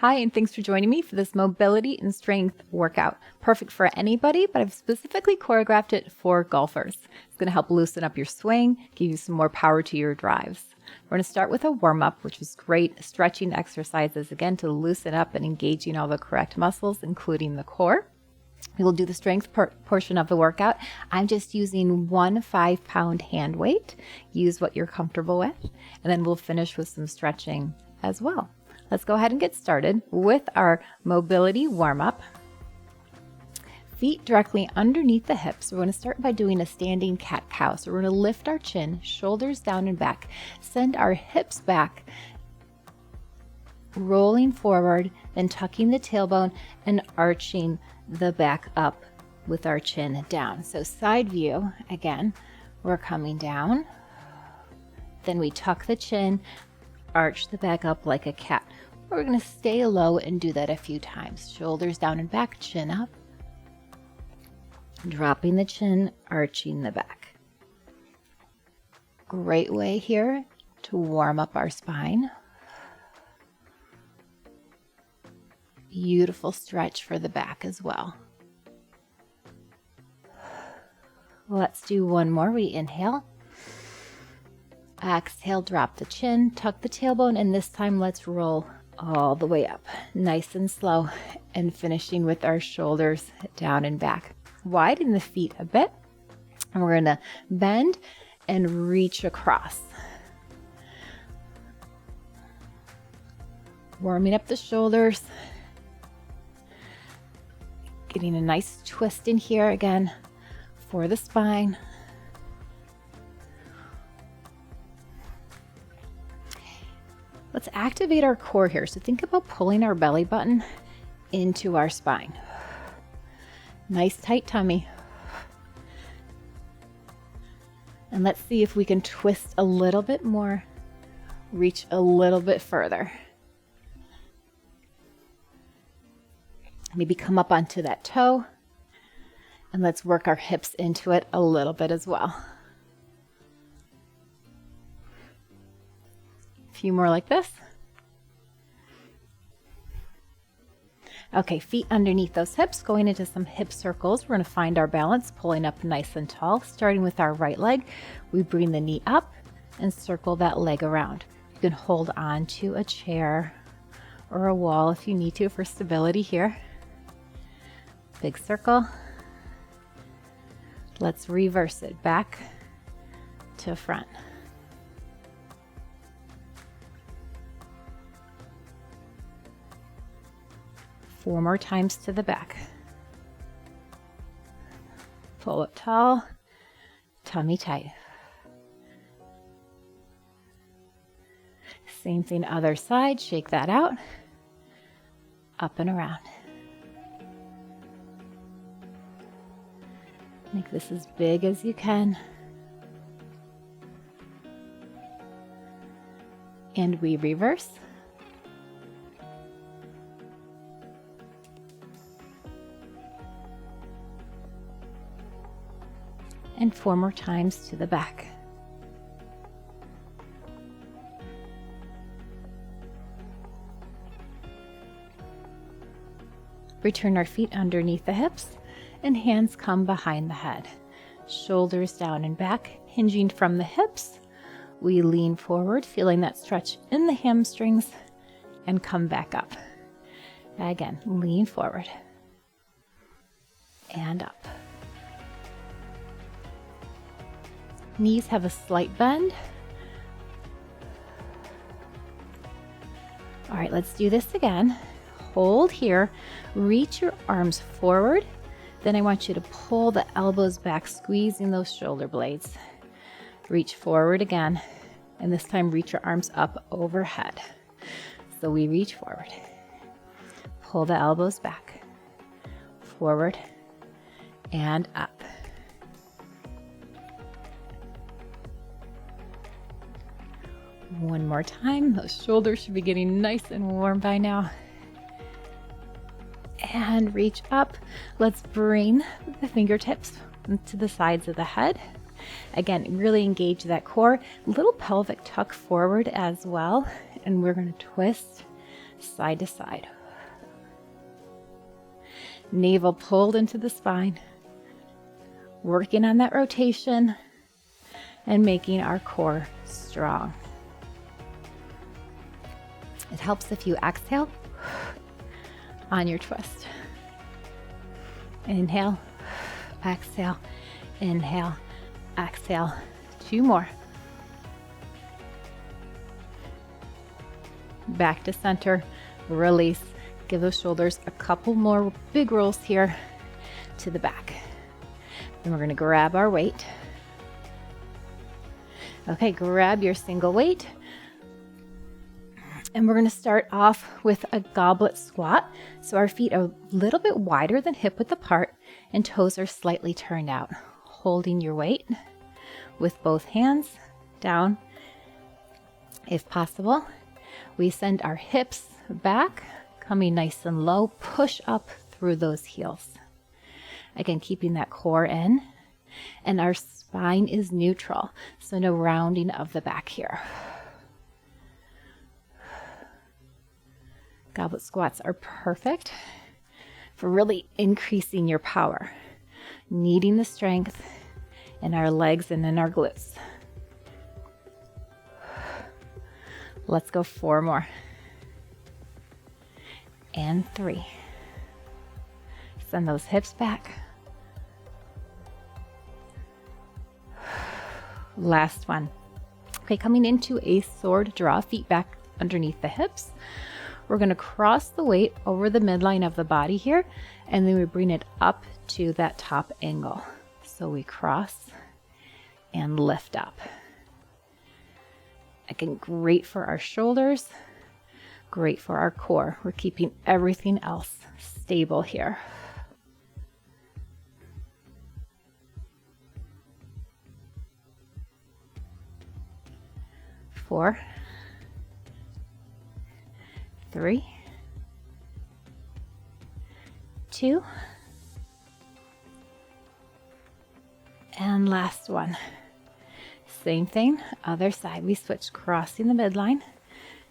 Hi, and thanks for joining me for this mobility and strength workout. Perfect for anybody, but I've specifically choreographed it for golfers. It's going to help loosen up your swing, give you some more power to your drives. We're going to start with a warm-up, which is great stretching exercises, again, to loosen up and engaging all the correct muscles, including the core. We will do the strength portion of the workout. I'm just using 1 5-pound hand weight. Use what you're comfortable with. And then we'll finish with some stretching as well. Let's go ahead and get started with our mobility warm-up. Feet directly underneath the hips. We're going to start by doing a standing cat-cow. So we're going to lift our chin, shoulders down and back. Send our hips back, rolling forward, then tucking the tailbone and arching the back up with our chin down. So side view, again, we're coming down. Then we tuck the chin, arch the back up like a cat. We're going to stay low and do that a few times. Shoulders down and back, chin up. Dropping the chin, arching the back. Great way here to warm up our spine. Beautiful stretch for the back as well. Let's do one more. We inhale. Exhale, drop the chin, tuck the tailbone, and this time let's roll all the way up. Nice and slow, and finishing with our shoulders down and back. Widen the feet a bit, and we're going to bend and reach across. Warming up the shoulders. Getting a nice twist in here again for the spine. Let's activate our core here. So think about pulling our belly button into our spine. Nice tight tummy. And let's see if we can twist a little bit more, reach a little bit further. Maybe come up onto that toe, and let's work our hips into it a little bit as well. A few more like this. Okay, feet underneath those hips, going into some hip circles. We're going to find our balance, pulling up nice and tall. Starting with our right leg, we bring the knee up and circle that leg around. You can hold on to a chair or a wall if you need to for stability here. Big circle. Let's reverse it back to front. Four more times to the back. Pull up tall, tummy tight. Same thing other side, shake that out, up and around. Make this as big as you can. And we reverse. And 4 more times to the back. Return our feet underneath the hips and hands come behind the head. Shoulders down and back, hinging from the hips. We lean forward, feeling that stretch in the hamstrings, and come back up. Again, lean forward and up. Knees have a slight bend. All right, let's do this again. Hold here, reach your arms forward. Then I want you to pull the elbows back, squeezing those shoulder blades. Reach forward again, and this time reach your arms up overhead. So we reach forward. Pull the elbows back, forward and up. One more time. Those shoulders should be getting nice and warm by now. And reach up. Let's bring the fingertips to the sides of the head. Again, really engage that core. Little pelvic tuck forward as well. And we're going to twist side to side. Navel pulled into the spine, working on that rotation and making our core strong. It helps if you exhale on your twist. Inhale, exhale, inhale, exhale. 2 more. Back to center, release. Give those shoulders a couple more big rolls here to the back. Then we're going to grab our weight. Okay, grab your single weight. And we're going to start off with a goblet squat. So our feet are a little bit wider than hip width apart and toes are slightly turned out. Holding your weight with both hands down. If possible, we send our hips back, coming nice and low, push up through those heels. Again, keeping that core in, and our spine is neutral, so no rounding of the back here. Goblet squats are perfect for really increasing your power, needing the strength in our legs and in our glutes. Let's go 4 more. And 3. Send those hips back. Last one. Okay, coming into a sword draw, feet back underneath the hips. We're going to cross the weight over the midline of the body here, and then we bring it up to that top angle. So we cross and lift up. Again, great for our shoulders, great for our core. We're keeping everything else stable here. Four, 3, 2, and last one. Same thing, other side. We switch, crossing the midline,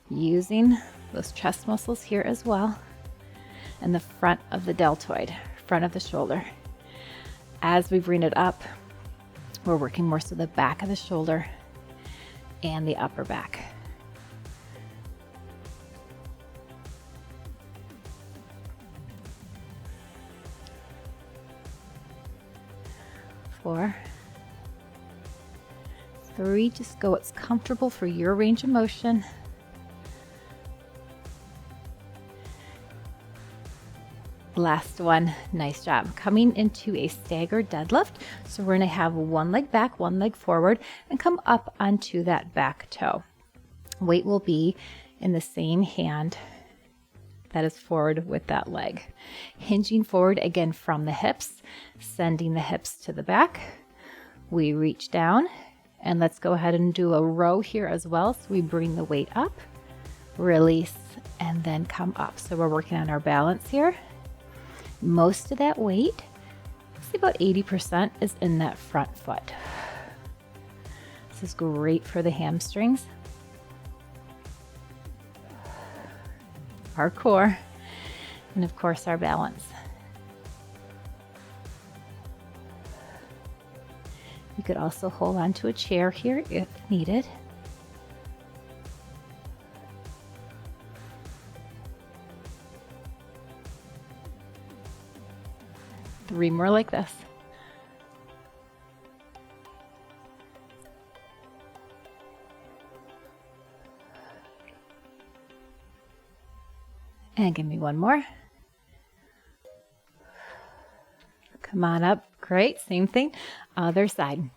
using those chest muscles here as well, and the front of the deltoid, front of the shoulder. As we bring it up, we're working more so the back of the shoulder and the upper back. Four, 3, just go what's comfortable for your range of motion. Last one, nice job. Coming into a staggered deadlift. So we're gonna have one leg back, one leg forward, and come up onto that back toe. Weight will be in the same hand that is forward with that leg. Hinging forward again from the hips, sending the hips to the back. We reach down, and let's go ahead and do a row here as well. So we bring the weight up, release, and then come up. So we're working on our balance here. Most of that weight, see about 80%, is in that front foot. This is great for the hamstrings, our core, and of course our balance. You could also hold on to a chair here if needed. Three more like this. And give me one more. Come on up. Great. Same thing. Other side.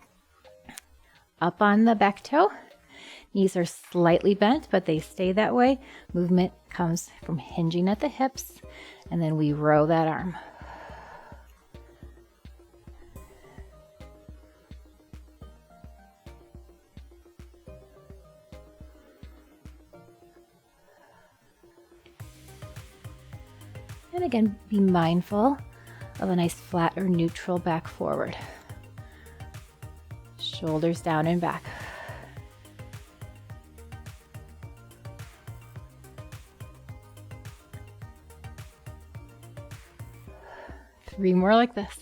Up on the back toe. Knees are slightly bent, but they stay that way. Movement comes from hinging at the hips, and then we row that arm. And again, be mindful of a nice flat or neutral back forward. Shoulders down and back. 3 more like this.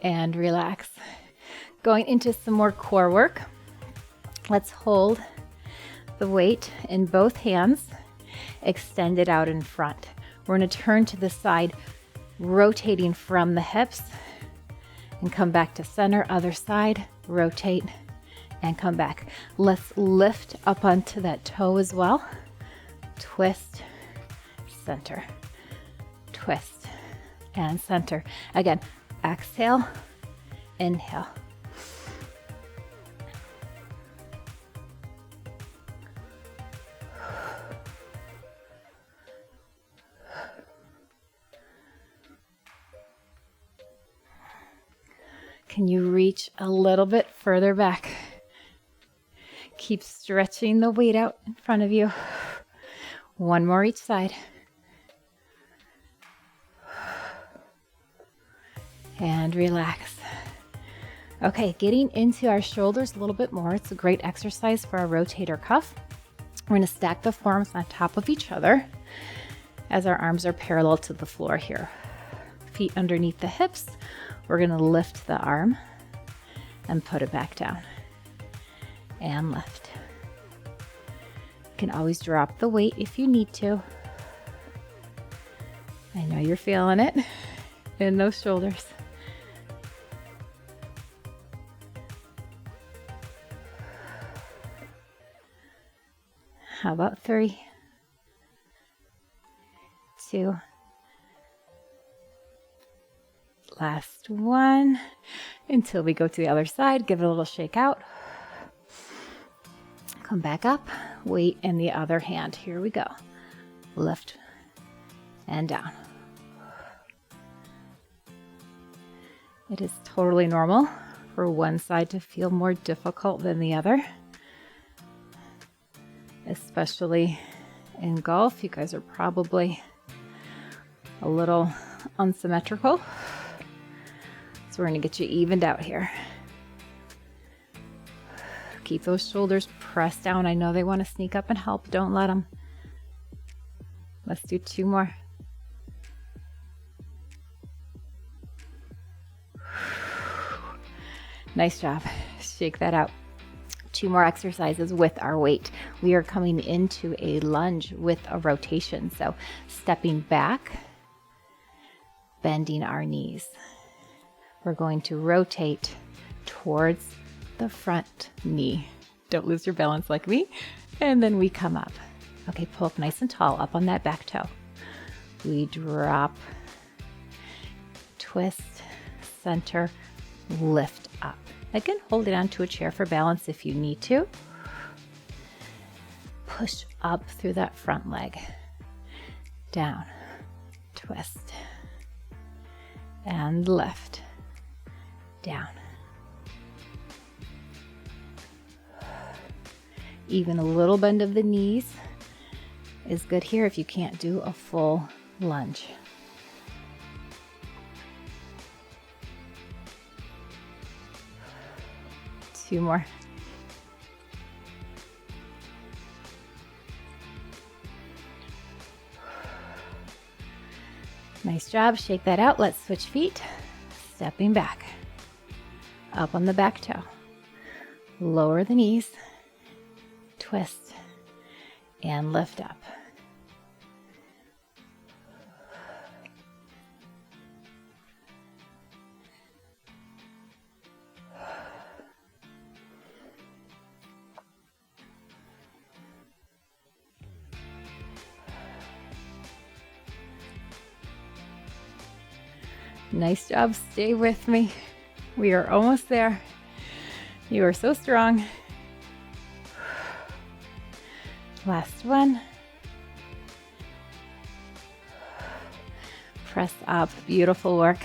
And relax. Going into some more core work. Let's hold the weight in both hands, extend it out in front. We're going to turn to the side, rotating from the hips, and come back to center. Other side, rotate and come back. Let's lift up onto that toe as well. Twist, center, twist, and center. Again, exhale, inhale. Can you reach a little bit further back? Keep stretching the weight out in front of you. 1 more each side. And relax. Okay, getting into our shoulders a little bit more. It's a great exercise for our rotator cuff. We're going to stack the forearms on top of each other as our arms are parallel to the floor here. Feet underneath the hips. We're going to lift the arm and put it back down. And lift. You can always drop the weight if you need to. I know you're feeling it in those shoulders. How about 3, 2, last one, until we go to the other side. Give it a little shake out. Come back up, weight in the other hand. Here we go. Lift and down. It is totally normal for one side to feel more difficult than the other. Especially in golf, you guys are probably a little unsymmetrical. So we're going to get you evened out here. Keep those shoulders pressed down. I know they want to sneak up and help. Don't let them. Let's do 2 more. Nice job. Shake that out. 2 more exercises with our weight. We are coming into a lunge with a rotation. So stepping back, bending our knees. We're going to rotate towards the front knee. Don't lose your balance like me. And then we come up. Okay, pull up nice and tall up on that back toe. We drop, twist, center, lift up. Again, hold it onto a chair for balance if you need to. Push up through that front leg. Down, twist, and lift. Down. Even a little bend of the knees is good here if you can't do a full lunge. Two more. Nice job. Shake that out. Let's switch feet. Stepping back. Up on the back toe. Lower the knees. Twist. And lift up. Nice job. Stay with me. We are almost there. You are so strong. Last one. Press up. Beautiful work.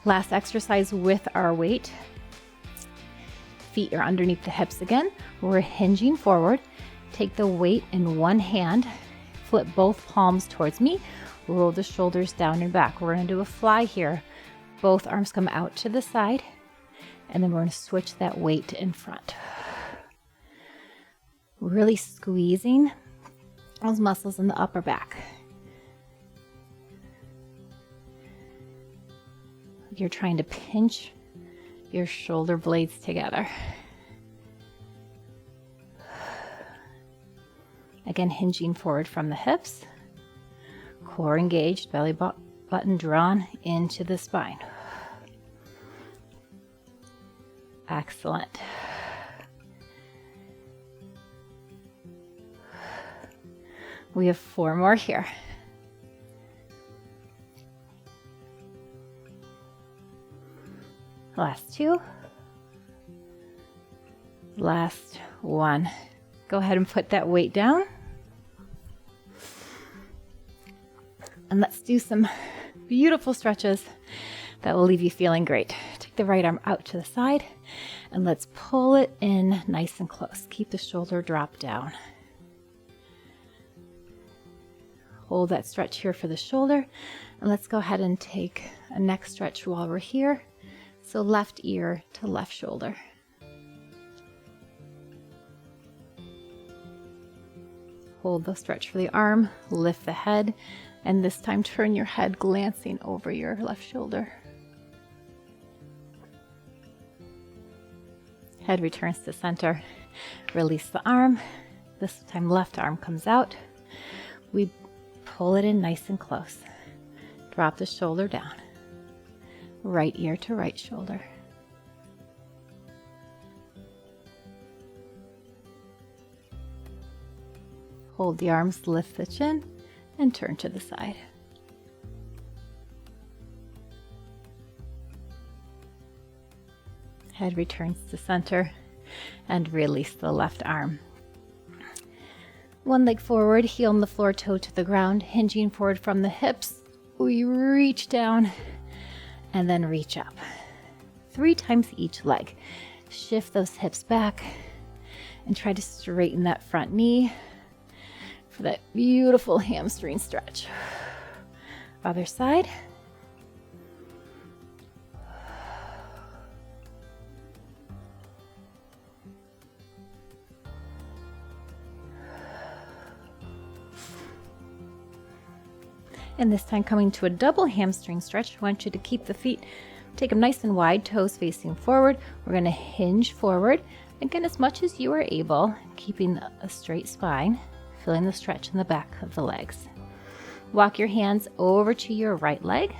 Last exercise with our weight. Feet are underneath the hips again. We're hinging forward. Take the weight in one hand. Flip both palms towards me. Roll the shoulders down and back. We're going to do a fly here. both arms come out to the side, and then we're going to switch that weight in front. Really squeezing those muscles in the upper back. You're trying to pinch your shoulder blades together. Again, hinging forward from the hips, core engaged, belly button drawn into the spine. Excellent. We have 4 more here. Last 2. Last 1. Go ahead and put that weight down. And let's do some beautiful stretches that will leave you feeling great. Take the right arm out to the side and let's pull it in nice and close. Keep the shoulder drop down. Hold that stretch here for the shoulder. And let's go ahead and take a neck stretch while we're here. So left ear to left shoulder. Hold the stretch for the arm, lift the head, and this time turn your head glancing over your left shoulder. Head returns to center. Release the arm. This time left arm comes out. We pull it in nice and close. Drop the shoulder down. Right ear to right shoulder. Hold the arms, lift the chin, and turn to the side. Head returns to center and release the left arm. One leg forward, heel on the floor, toe to the ground, hinging forward from the hips. We reach down and then reach up. 3 times each leg. Shift those hips back and try to straighten that front knee for that beautiful hamstring stretch. Other side. And this time coming to a double hamstring stretch, I want you to keep the feet, take them nice and wide, toes facing forward. We're going to hinge forward, again as much as you are able, keeping a straight spine, feeling the stretch in the back of the legs. Walk your hands over to your right leg.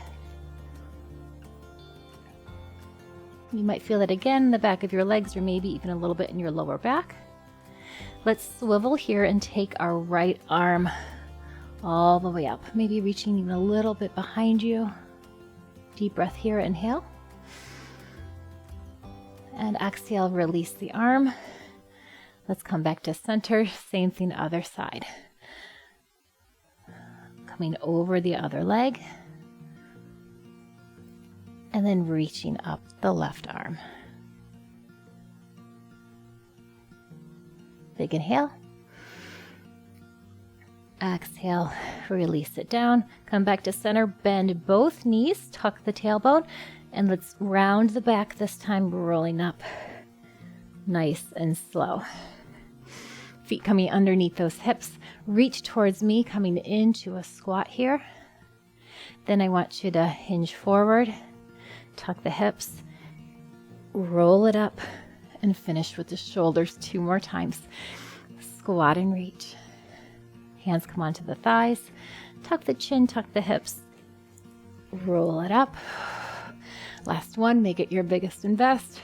You might feel it again in the back of your legs or maybe even a little bit in your lower back. Let's swivel here and take our right arm all the way up, maybe reaching even a little bit behind you. Deep breath here, inhale. And exhale, release the arm. Let's come back to center, same thing other side. Coming over the other leg. And then reaching up the left arm. Big inhale. Exhale, release it down. Come back to center, bend both knees, tuck the tailbone, and let's round the back this time, rolling up nice and slow. Feet coming underneath those hips. Reach towards me, coming into a squat here. Then I want you to hinge forward, tuck the hips, roll it up, and finish with the shoulders 2 more times. Squat and reach. Hands come onto the thighs, tuck the chin, tuck the hips, roll it up. Last one, make it your biggest and best.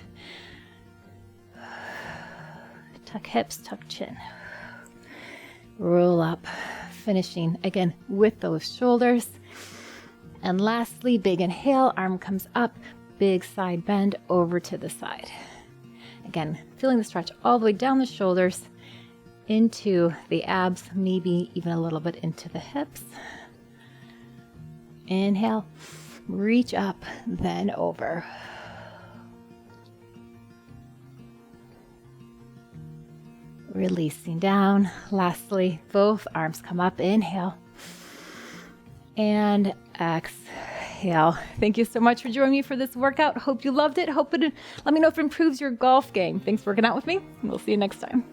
Tuck hips, tuck chin. Roll up, finishing again with those shoulders. And lastly, big inhale, arm comes up, big side bend over to the side. Again, feeling the stretch all the way down the shoulders, into the abs, maybe even a little bit into the hips. Inhale, reach up, then over. Releasing down. Lastly, both arms come up, inhale. And exhale. exhale. Thank you so much for joining me for this workout. Hope you loved it. Let me know if it improves your golf game. Thanks for working out with me. We'll see you next time.